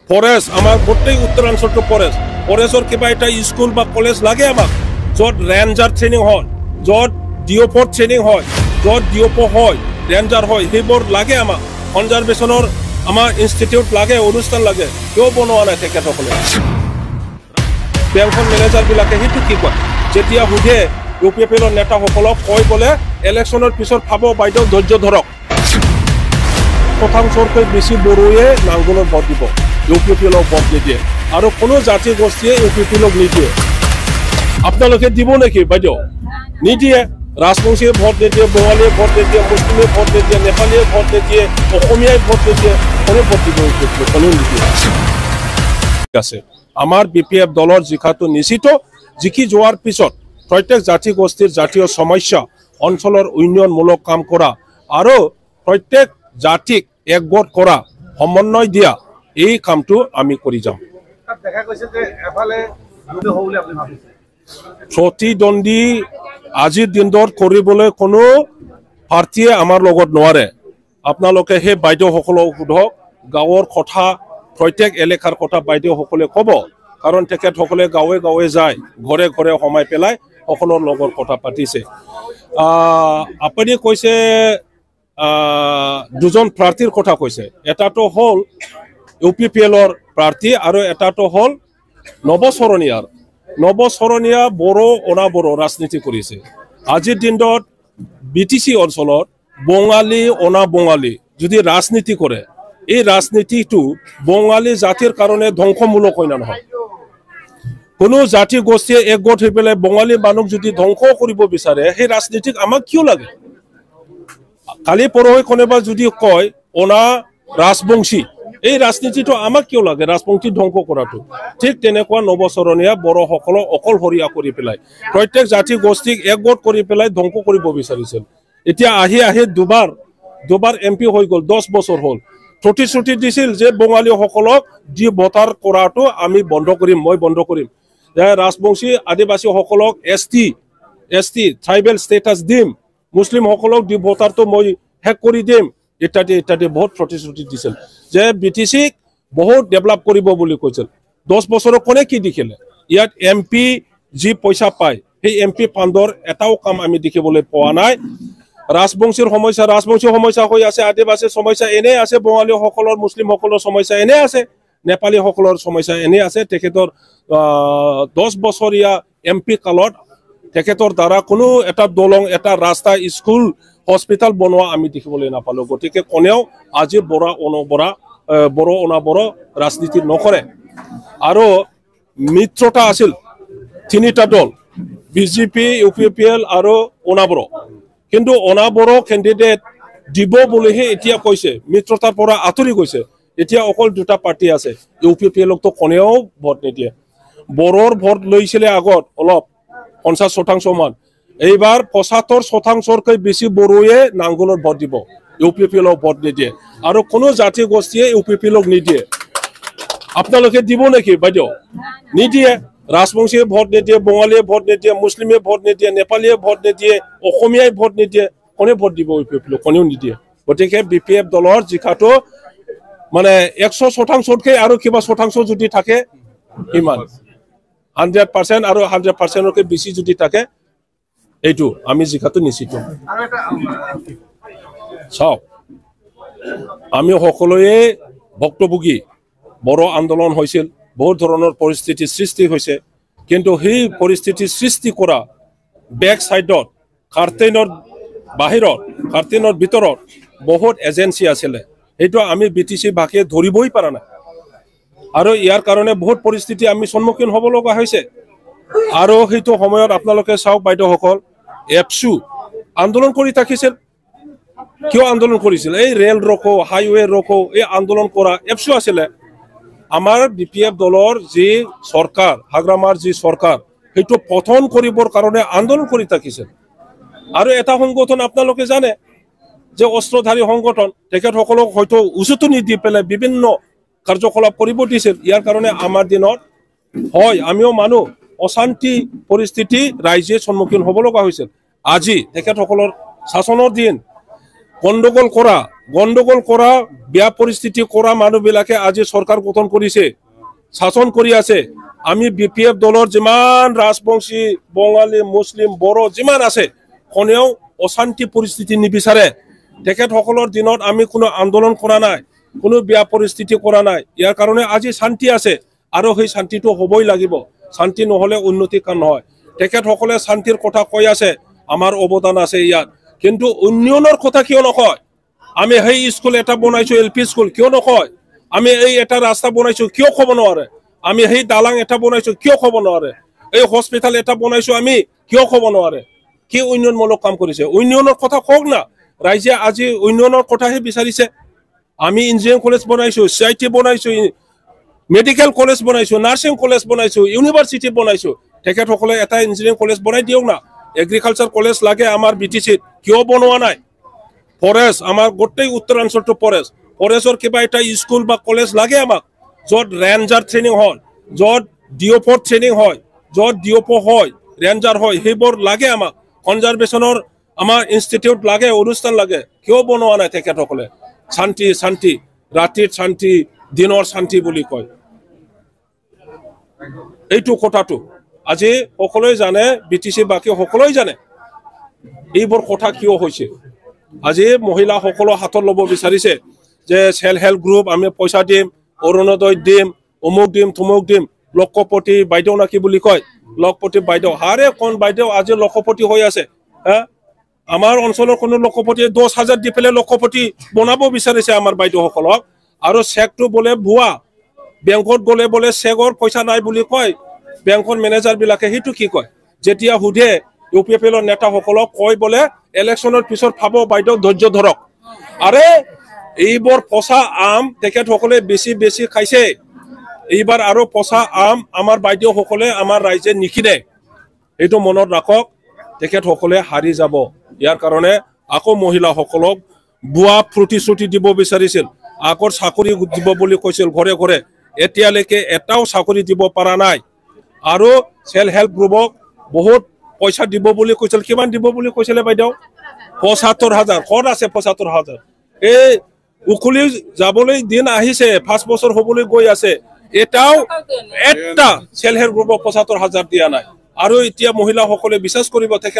Forest আমাৰ গোটেই উত্তৰাঞ্চলটো ফৰেষ্টৰ কিবা এটা স্কুল বা কলেজ লাগে আমাক য'ত ৰেঞ্জাৰ ট্ৰেইনিং হয় য'ত ডিঅ'পৰ ট্ৰেইনিং হয় য'ত ডিঅ'প হয় ৰেঞ্জাৰ হয় সেইবোৰ লাগে আমাক কনজাৰভেশ্যনৰ আমাৰ ইনষ্টিটিউট লাগে অনুষ্ঠান লাগে কিয় বনোৱা নাই তেখেতসকলে বেংকৰ মেনেজাৰবিলাকে সেইটো কি কয় যেতিয়া সোধে UPPLৰ নেতাসকলক কয় বোলে ইলেকশ্যনৰ পিছত খাব বাইদেউ ধৈৰ্য ধৰক শতাংশতকৈ বেছি বড়োৱে নাংগলৰ ভোট দিব UPPLক ভোট নিদিয়ে আৰু কোনো জাতি গোষ্ঠীয়ে UPPLক নিদিয়ে আপোনালোকে দিব নেকি বাইদেউ নিদিয়ে ৰাজবংশীয়ে ভোট নিদিয়ে বঙালীয়ে ভোট নিদিয়ে মুছলিমে ভোট নিদিয়ে নেপালীয়ে ভোট নিদিয়ে অসমীয়াই ভোট নিদিয়ে কোনে ভোট দিব কোনেও নিদিয়ে ঠিক আছে আমাৰ BPF দলৰ জিকাটো নিশ্চিত জিকি যোৱাৰ পিছত প্ৰত্যেক জাতি গোষ্ঠীৰ জাতীয় সমস্যা অঞ্চলৰ উন্নয়নমূলক কাম কৰা আৰু প্ৰত্যেক জাতিক একগোট কৰা সমন্বয় দিয়া এই কামটো আমি কৰি যাম দেখা গৈছে যে এফালে বিৰোধী হ'ব বুলি আপুনি ভাবিছে প্ৰতিদ্বন্দ্বী আজিৰ দিনত কৰিবলৈ কোনো প্ৰাৰ্থীয়ে আমাৰ লগত নোৱাৰে আপোনালোকে সেই বাইদেউসকলক সোধক গাঁৱৰ কথা প্ৰত্যেক এলেকাৰ কথা বাইদেউসকলে ক'ব কাৰণ তেখেতসকলে গাঁৱে গাঁৱে যায় ঘৰে ঘৰে সোমাই পেলাই সকলৰ লগত কথা পাতিছে আপুনি কৈছে দুজন প্ৰাৰ্থীৰ কথা কৈছে এটাটো হ'ল UPPLৰ প্ৰাৰ্থী আৰু এটাটো হ'ল নৱচৰণীয়া বড়ো অনাবড়ো ৰাজনীতি কৰিছে আজিৰ দিনত BTC অঞ্চলত বঙালী অনাবঙালী যদি ৰাজনীতি কৰে এই ৰাজনীতিটো বঙালী জাতিৰ কাৰণে ধ্বংসমূলক হয় না নহয় কোনো জাতি গোষ্ঠীয়ে একগোট হৈ পেলাই বঙালী মানুহ যদি ধ্বংস কৰিব বিচাৰে সেই ৰাজনীতিক আমাক কিয় লাগে কালি পৰহি কোনোবা যদি কয় অনা ৰাজবংশী এই ৰাজনীতিটো আমাক কিয় লাগে ৰাজবংশী ধ্বংস কৰাটো ঠিক তেনেকুৱা নৱচৰণীয়া বড়োসকলক অকলশৰীয়া কৰি পেলাই প্ৰত্যেক জাতি গোষ্ঠীক একগোট কৰি পেলাই ধ্বংস কৰিব বিচাৰিছিল এতিয়া আহি দুবাৰ MP হৈ গ'ল 10 বছৰ হ'ল প্ৰতিশ্ৰুতি দিছিল যে বঙালীসকলক যি ভোটাৰ কৰাটো আমি বন্ধ কৰিম মই বন্ধ কৰিম যে ৰাজবংশী আদিবাসীসকলক ST ট্ৰাইবেল ষ্টেটাছ দিম মুছলিমসকলক দি ভোটাৰটো মই হেক কৰি দিম ইত্যাদি বহুত প্ৰতিশ্ৰুতি দিছিল যে BTCক বহুত ডেভেলপ কৰিব বুলি কৈছিল 10 বছৰৰ কোনে কি দেখিলে ইয়াত MP যি পইচা পায় সেই MP ফাণ্ডৰ এটাও কাম আমি দেখিবলৈ পোৱা নাই ৰাজবংশীৰ সমস্যা হৈ আছে আদিবাসীৰ সমস্যা এনে আছে বঙালীসকলৰ মুছলিমসকলৰ সমস্যা এনে আছে নেপালীসকলৰ সমস্যা এনে আছে তেখেতৰ 10 বছৰীয়া MP কালত তেখেতৰ দ্বাৰা কোনো এটা দলং এটা ৰাস্তা স্কুল হস্পিটাল বনোৱা আমি দেখিবলৈ নাপালো গতিকে কোনেও আজি বড়ো অনাবড়ো ৰাজনীতি নকৰে আৰু মিত্ৰতা আছিল তিনিটা দল BJP UPPL আৰু অনাবড়ো কিন্তু অনাবড়ো কেণ্ডিডেট দিব বুলিহে এতিয়া কৈছে মিত্ৰতাৰ পৰা আঁতৰি গৈছে এতিয়া অকল দুটা পাৰ্টি আছে UPPLকতো কোনেও ভোট নিদিয়ে বড়োৰ ভোট লৈছিলে আগত অলপ 50% মান এইবাৰ 75%তকৈ বেছি বড়োৱে নাংগলৰ ভোট দিব UPPLক ভোট নিদিয়ে আৰু কোনো জাতি গোষ্ঠীয়ে UPPLক নিদিয়ে আপোনালোকে দিব নেকি বাইদেউ নিদিয়ে ৰাজবংশীয়ে ভোট নিদিয়ে বঙালীয়ে ভোট নিদিয়ে মুছলিমে ভোট নিদিয়ে নেপালীয়ে ভোট নিদিয়ে অসমীয়াই ভোট নিদিয়ে কোনে ভোট দিব UPPLক কোনেও নিদিয়ে গতিকে BPF দলৰ জিকাটো মানে 100%তকৈ আৰু কিবা শতাংশ যদি থাকে ইমান 100% আৰু 100%তকৈ বেছি যদি থাকে এইটো আমি জিকাটো নিশ্চিত চাওক আমি সকলোৱে ভক্তভোগী বড়ো আন্দোলন হৈছিল বহুত ধৰণৰ পৰিস্থিতি সৃষ্টি হৈছে কিন্তু সেই পৰিস্থিতি সৃষ্টি কৰা বেক সাইডত কাৰ্টেইনৰ বাহিৰত কাৰ্টেইনৰ ভিতৰত বহুত এজেন্সি আছিল এইটো আমি BTC ভাষে ধৰিবই পৰা নাই আৰু ইয়াৰ কাৰণে বহুত পৰিস্থিতি আমি সন্মুখীন হ'ব লগা হৈছে আৰু সেইটো সময়ত আপোনালোকে চাওক বাইদেউসকল এপসু আন্দোলন কৰি থাকিছিল কিয় আন্দোলন কৰিছিল এই ৰেল ৰখো হাইৱে ৰখো এই আন্দোলন কৰা এপসু আছিল আমাৰ BPF দলৰ যি সৰকাৰ হাগ্ৰামাৰ যি সৰকাৰ সেইটো পতন কৰিবৰ কাৰণে আন্দোলন কৰি থাকিছিল আৰু এটা সংগঠন আপোনালোকে জানে যে অস্ত্ৰধাৰী সংগঠন তেখেতসকলক হয়তো উচুতনি নিদি পেলাই বিভিন্ন কাৰ্যকলাপ কৰিব দিছিল ইয়াৰ কাৰণে আমাৰ দিনত হয় আমিও মানুহ অশান্তি পৰিস্থিতি ৰাইজে সন্মুখীন হ'ব লগা হৈছিল আজি তেখেতসকলৰ শাসনৰ দিন গণ্ডগোল কৰা গণ্ডগোল কৰা বেয়া পৰিস্থিতি কৰা মানুহবিলাকে আজি চৰকাৰ গঠন কৰিছে, শাসন কৰি আছে। আমি BPF দলৰ যিমান ৰাজবংশী বঙালী মুছলিম বড়ো যিমান আছে কোনেও অশান্তি পৰিস্থিতি নিবিচাৰে। তেখেতসকলৰ দিনত আমি কোনো আন্দোলন কৰা নাই, কোনো বেয়া পৰিস্থিতি কৰা নাই। ইয়াৰ কাৰণে আজি শান্তি আছে আৰু সেই শান্তিটো হ'বই লাগিব। শান্তি নহ'লে উন্নতি কাম নহয়। তেখেতসকলে শান্তিৰ কথা কৈ আছে, আমাৰ অৱদান আছে ইয়াত, কিন্তু উন্নয়নৰ কথা কিয় নকয়? আমি সেই স্কুল এটা বনাইছো LP স্কুল কিয় নকয়? আমি এই এটা ৰাস্তা বনাইছো কিয় ক'ব নোৱাৰে? আমি সেই দালাং এটা বনাইছো কিয় ক'ব নোৱাৰে? এই হস্পিটেল এটা বনাইছো আমি কিয় ক'ব নোৱাৰে? কি উন্নয়নমূলক কাম কৰিছে? উন্নয়নৰ কথা কওক না। ৰাইজে আজি উন্নয়নৰ কথাহে বিচাৰিছে। আমি ইঞ্জিনিয়াৰিং কলেজ বনাইছো, CIT বনাইছো, মেডিকেল কলেজ বনাইছো, নাৰ্ছিং কলেজ বনাইছো, ইউনিভাৰ্চিটি বনাইছো। তেখেতসকলে এটা ইঞ্জিনিয়াৰিং কলেজ বনাই দিয়ক না। এগ্ৰিকালচাৰ কলেজ লাগে আমাৰ BTCত, কিয় বনোৱা নাই? ফৰেষ্ট, আমাৰ গোটেই উত্তৰাঞ্চলটো ফৰেষ্টৰ কিবা এটা স্কুল বা কলেজ লাগে আমাক, য'ত ৰেঞ্জাৰ ট্ৰেইনিং হয়, য'ত DOP ট্ৰেইনিং হয়, য'ত DOP হয়, ৰেঞ্জাৰ হয়, সেইবোৰ লাগে আমাক। কনজাৰভেশ্যনৰ আমাৰ ইনষ্টিটিউট লাগে, অনুষ্ঠান লাগে, কিয় বনোৱা নাই তেখেতসকলে? শান্তি শান্তি, ৰাতিৰ শান্তি, দিনৰ শান্তি বুলি কয়। এইটো কথাটো আজি সকলোৱে জানে, BTC বাকী সকলোৱে জানে এইবোৰ কথা কিয় হৈছে। আজি মহিলাসকলৰ হাতত ল'ব বিচাৰিছে যে সেল্ফ হেল্প গ্ৰুপ, আমি পইচা দিম, অৰুণোদয় দিম, অমুক দিম, থমুক দিম। লক্ষপতি বাইদেউ নাকি বুলি কয়, লক্ষপতি বাইদেউ, হাৰে কোন বাইদেউ আজি লক্ষপতি হৈ আছে? আমাৰ অঞ্চলৰ কোনো লক্ষপতিয়ে 10,000 দি পেলাই লক্ষপতি বনাব বিচাৰিছে আমাৰ বাইদেউসকলক। আৰু চেকটো বোলে ভুৱা, বেংকত গ'লে বোলে চেকৰ পইচা নাই বুলি কয় বেংকৰ মেনেজাৰ বিলাকে। সেইটো কি কয়? যেতিয়া সোধে UPFL নেতাসকলক কয় বোলে ইলেকশ্যনৰ পিছত পাব বাইদেউ, ধৈৰ্য ধৰক। আৰে এইবোৰ পচা আম তেখেতসকলে বেছি বেছি খাইছে। এইবাৰ আৰু পচা আম আমাৰ বাইদেউসকলে আমাৰ ৰাইজে নিকিনে, এইটো মনত ৰাখক। তেখেতসকলে হাৰি যাব। ইয়াৰ কাৰণে আকৌ মহিলাসকলক ভুৱা প্ৰতিশ্ৰুতি দিব বিচাৰিছিল, আকৌ চাকৰি দিব বুলি কৈছিল ঘৰে ঘৰে। এতিয়ালৈকে এটাও চাকৰি দিব পৰা নাই। আৰু সেল্ফ হেল্প গ্ৰুপক বহুত পইচা দিব বুলি কৈছিল। কিমান দিব বুলি কৈছিলে বাইদেউ? ৭৫,০০০। ক'ত আছে ৭৫,০০০? এই উখলি যাবলৈ দিন আহিছে, 5 বছৰ হ'বলৈ গৈ আছে, এটাও এটা সেল্ফ হেল্প গ্ৰুপক ৭৫,০০০ দিয়া নাই। আৰু এতিয়া মহিলাসকলে বিশ্বাস কৰিব তেখেত